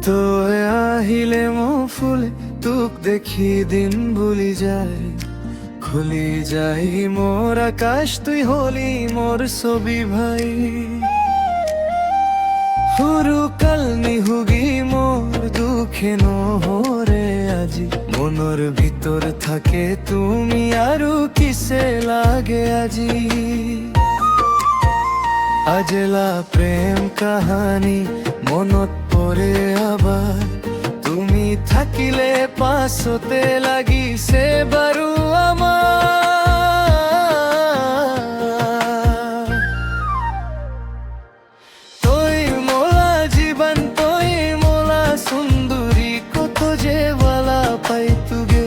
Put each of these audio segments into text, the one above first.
তই আহিলে মোৰ ফুলে তোক দেখি দিন ভুলি যায়, খুলি যায় মোর আকাশ, তুই হলি মোর ছবি ভাই। সৰু কাল নিহুগি মোর দুখে নহৰে আজি, মনৰ ভিতৰ থাকে তুমি আৰু কিছে লাগে আজি। আজলা প্রেম কাহানী মনত পৰে আবার, তুমি থাকিলে পাছতে লাগিছে বাৰু আমাৰ। তই মোলা জীবন, তই মোলা সুন্দৰী, কত যে বালা পাই তুগে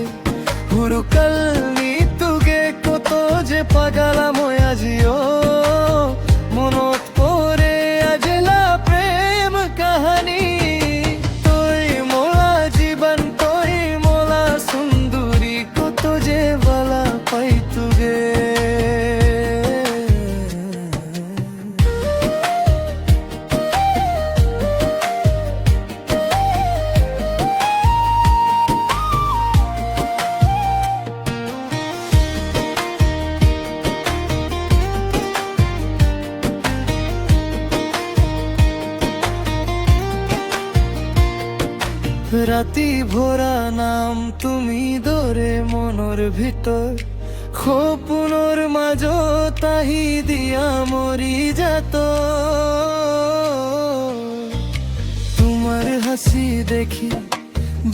হুৰুকাল নি তুগে, কত যে পাগালা মই আজিও মনত পৰে আজলা প্রেম কাহানী। তই মোলা জীবন, তই মোলা সুন্দৰী, কত যে বালা পাই তুগে। রাতি ভরা নাম তুমি দরে মনৰ ভিতৰ, সপোনৰ মাজত আহি দিয়া মৰি যাত। তোমাৰ হাসি দেখি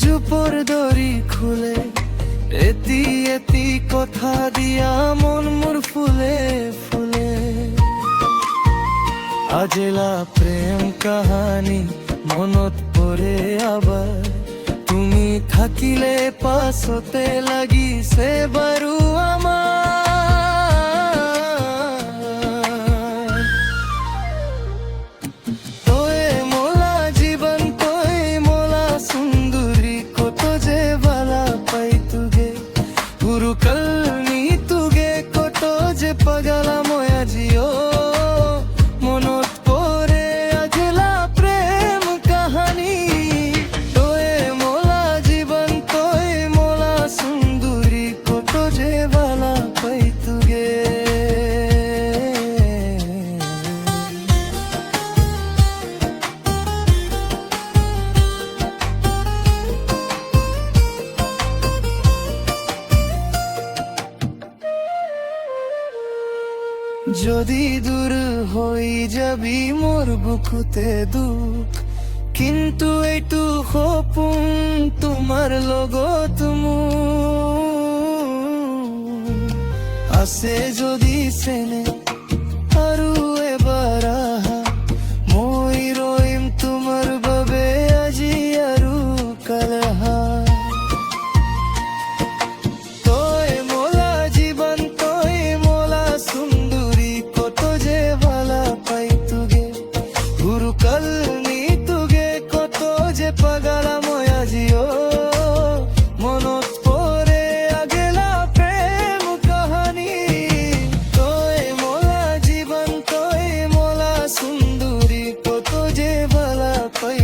জুপৰ দৰি খুলে, এটি এটি কথা দিয়া মন মোৰ ফুলে ফুলে। আজলা প্রেম কাহানী মনত পৰে আবার, তুমি থাকিলে পাছতে লাগিছে বাৰু আমাৰ। তই মোলা জীবন, তই মোলা সুন্দৰী, কত যে বালা পাই তুগে হুৰুকাল নি তুগে, কত যে পাগালা মই আজিও মনত পৰে আজলা প্রেম কাহানী। তই মোলা জীবন, তই মোলা সুন্দৰী, কত যে বালা পাই তুগে। যদি দূর হৈ যাবি মোর বুকুতে দুখ, কিন্তু এইটো সপোন তোমাৰ লগত মোৰ আছে যদি চেনে আৰু এবাৰ আহা, মই ৰহিম তোমাৰ বাবে আজি আৰু কাল আহা। তই মোলা জীবন, তই মোলা সুন্দৰী, কত যে বালা পাই তুগে হুৰুকাল নি তুগে, কত যে পাগালা মই আজিও মনত পৰে আগেলা প্রেম কাহানী। তই মোলা জীবন, তই মোলা সুন্দৰী, কত যে বালা পাই